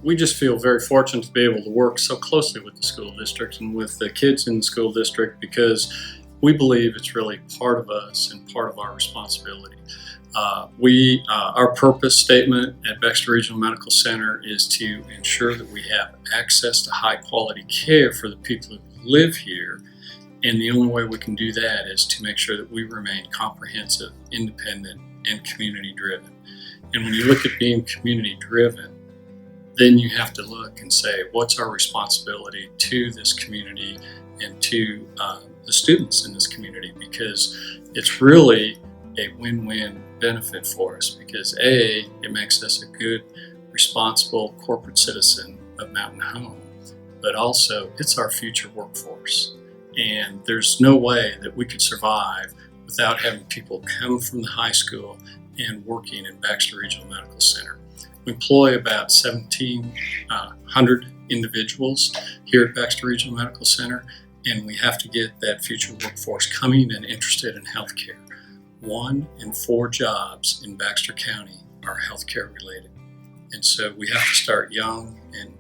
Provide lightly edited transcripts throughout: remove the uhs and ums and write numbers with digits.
We just feel very fortunate to be able to work so closely with the school district and with the kids in the school district because we believe it's really part of us and part of our responsibility. Our purpose statement at Baxter Regional Medical Center is to ensure that we have access to high quality care for the people who live here. And the only way we can do that is to make sure that we remain comprehensive, independent, and community driven. And when you look at being community driven, then you have to look and say, what's our responsibility to this community and to the students in this community? Because it's really a win-win benefit for us because A, it makes us a good, responsible corporate citizen of Mountain Home, but also it's our future workforce. And there's no way that we could survive without having people come from the high school and working in Baxter Regional Medical Center. We employ about 1,700 individuals here at Baxter Regional Medical Center, and we have to get that future workforce coming and interested in healthcare. 1 in 4 jobs in Baxter County are healthcare related. And so we have to start young and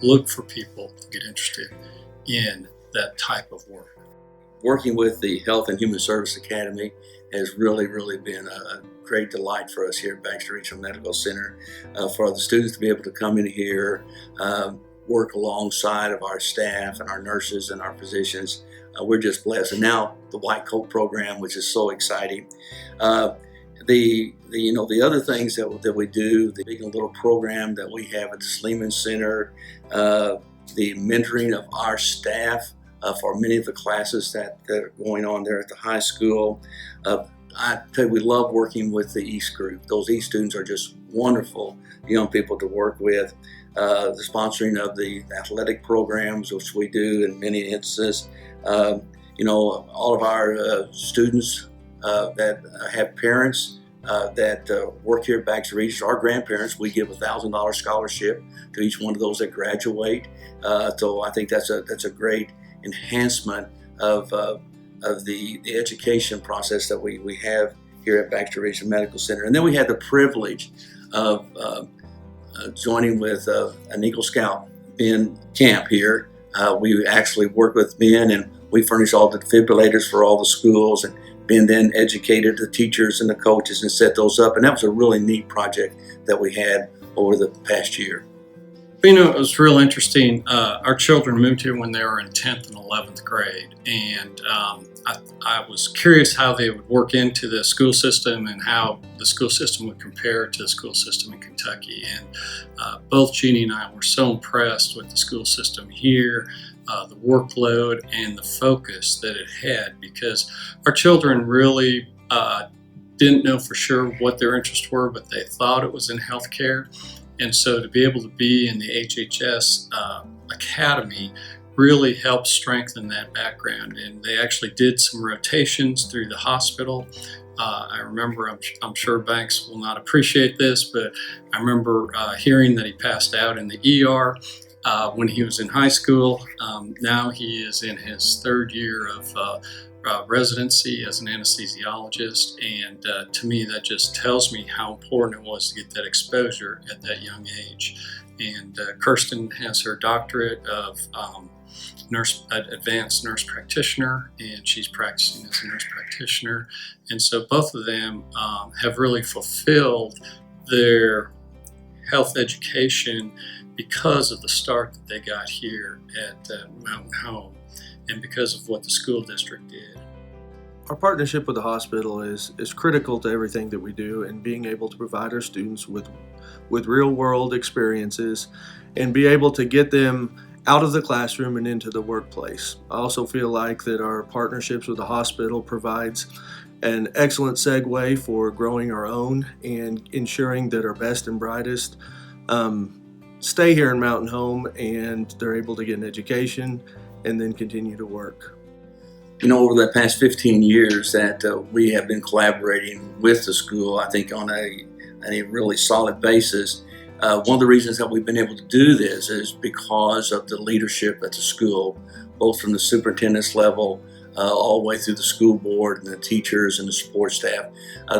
look for people to get interested in that type of work. Working with the Health and Human Service Academy has really been a great delight for us here at Baxter Regional Medical Center. For the students to be able to come in here, work alongside of our staff and our nurses and our physicians, we're just blessed. And now the White Coat program, which is so exciting. The other things that we do, the big little program that we have at the Sleeman Center, the mentoring of our staff for many of the classes that are going on there at the high school. I tell you, we love working with the East group. Those East students are just wonderful young people to work with. The sponsoring of the athletic programs, which we do in many instances. All of our students that have parents that work here at Baxter Regional, our grandparents, we give a $1,000 scholarship to each one of those that graduate. So I think that's a great enhancement of the education process that we have here at Baxter Regional Medical Center. And then we had the privilege of joining with an Eagle Scout Ben camp here. We actually work with Ben and we furnish all the defibrillators for all the schools, and Ben then educated the teachers and the coaches and set those up. And that was a really neat project that we had over the past year. It was real interesting. Our children moved here when they were in 10th and 11th grade, and I was curious how they would work into the school system and how the school system would compare to the school system in Kentucky. And both Jeannie and I were so impressed with the school system here, the workload and the focus that it had, because our children really didn't know for sure what their interests were, but they thought it was in healthcare. And so to be able to be in the HHS Academy really helped strengthen that background. And they actually did some rotations through the hospital. I remember, I'm sure Banks will not appreciate this, but I remember hearing that he passed out in the ER when he was in high school. Now he is in his 3rd year of residency as an anesthesiologist, and to me that just tells me how important it was to get that exposure at that young age. And Kirsten has her doctorate of advanced nurse practitioner, and she's practicing as a nurse practitioner. And so both of them have really fulfilled their health education because of the start that they got here at Mountain Home, and because of what the school district did. Our partnership with the hospital is critical to everything that we do, and being able to provide our students with real world experiences and be able to get them out of the classroom and into the workplace. I also feel like that our partnerships with the hospital provides an excellent segue for growing our own and ensuring that our best and brightest stay here in Mountain Home and they're able to get an education and then continue to work. Over the past 15 years that we have been collaborating with the school, I think on a really solid basis. One of the reasons that we've been able to do this is because of the leadership at the school, both from the superintendent's level all the way through the school board and the teachers and the support staff.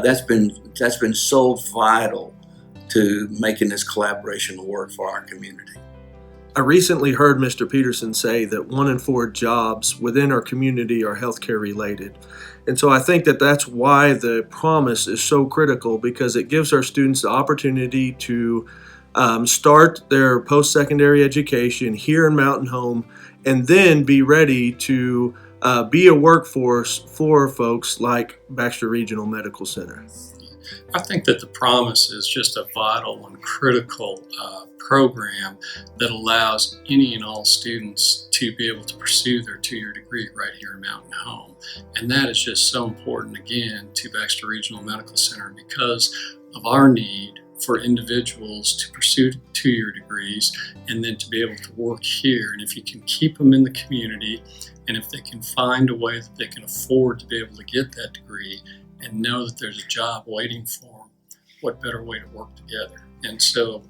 That's been so vital to making this collaboration work for our community. I recently heard Mr. Peterson say that 1 in 4 jobs within our community are healthcare related. And so I think that that's why the promise is so critical, because it gives our students the opportunity to start their post-secondary education here in Mountain Home and then be ready to be a workforce for folks like Baxter Regional Medical Center. I think that the promise is just a vital and critical program that allows any and all students to be able to pursue their 2-year degree right here in Mountain Home. And that is just so important, again, to Baxter Regional Medical Center because of our need for individuals to pursue 2-year degrees and then to be able to work here. And if you can keep them in the community, and if they can find a way that they can afford to be able to get that degree and know that there's a job waiting for them, what better way to work together? And so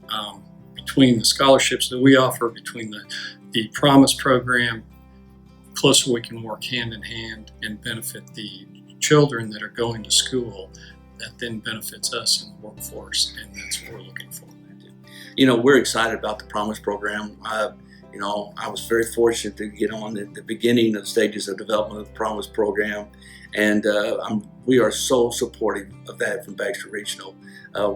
between the scholarships that we offer, between the Promise program, closer we can work hand in hand and benefit the children that are going to school, that then benefits us in the workforce, and that's what we're looking for. You know, we're excited about the Promise program. You know, I was very fortunate to get on at the beginning of stages of development of the Promise program, and we are so supportive of that from Baxter Regional.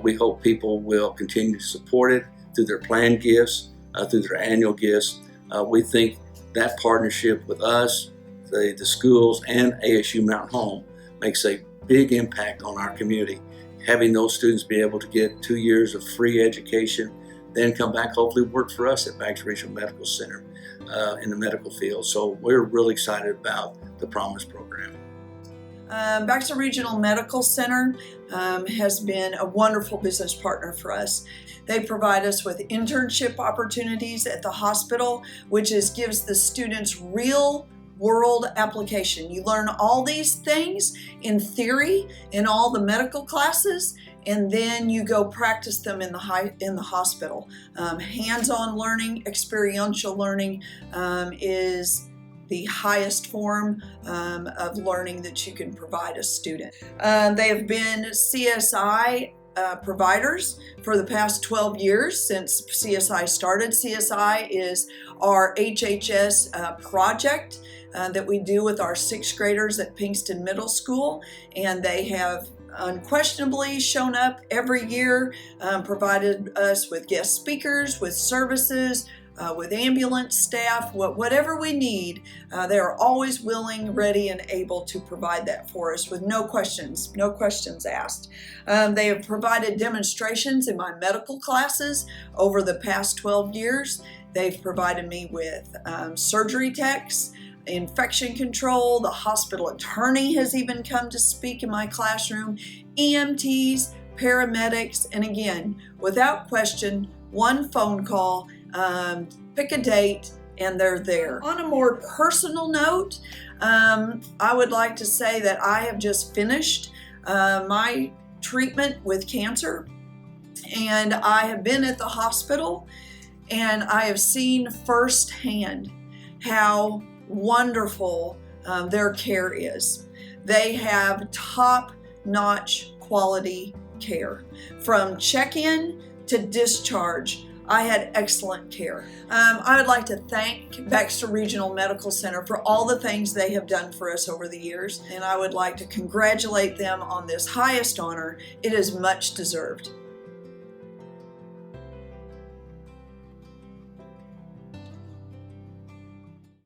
We hope people will continue to support it through their planned gifts, through their annual gifts. We think that partnership with us, the schools, and ASU Mountain Home makes a big impact on our community. Having those students be able to get 2 years of free education, then come back, hopefully work for us at Baxter Regional Medical Center in the medical field. So we're really excited about the Promise program. Baxter Regional Medical Center has been a wonderful business partner for us. They provide us with internship opportunities at the hospital, which gives the students real world application. You learn all these things in theory in all the medical classes, and then you go practice them in the hospital. Hands-on learning, experiential learning is the highest form of learning that you can provide a student. They have been CSI providers for the past 12 years since CSI started. CSI is our HHS project that we do with our 6th graders at Pinkston Middle School, and they have unquestionably shown up every year, provided us with guest speakers, with services, with ambulance staff, whatever we need. They are always willing, ready, and able to provide that for us with no questions asked. They have provided demonstrations in my medical classes over the past 12 years. They've provided me with surgery techs, infection control. The hospital attorney has even come to speak in my classroom, EMTs, paramedics, and again, without question, one phone call, pick a date, and they're there. On a more personal note, I would like to say that I have just finished my treatment with cancer, and I have been at the hospital, and I have seen firsthand how wonderful their care is. They have top-notch quality care. From check-in to discharge, I had excellent care. I would like to thank Baxter Regional Medical Center for all the things they have done for us over the years, and I would like to congratulate them on this highest honor. It is much deserved.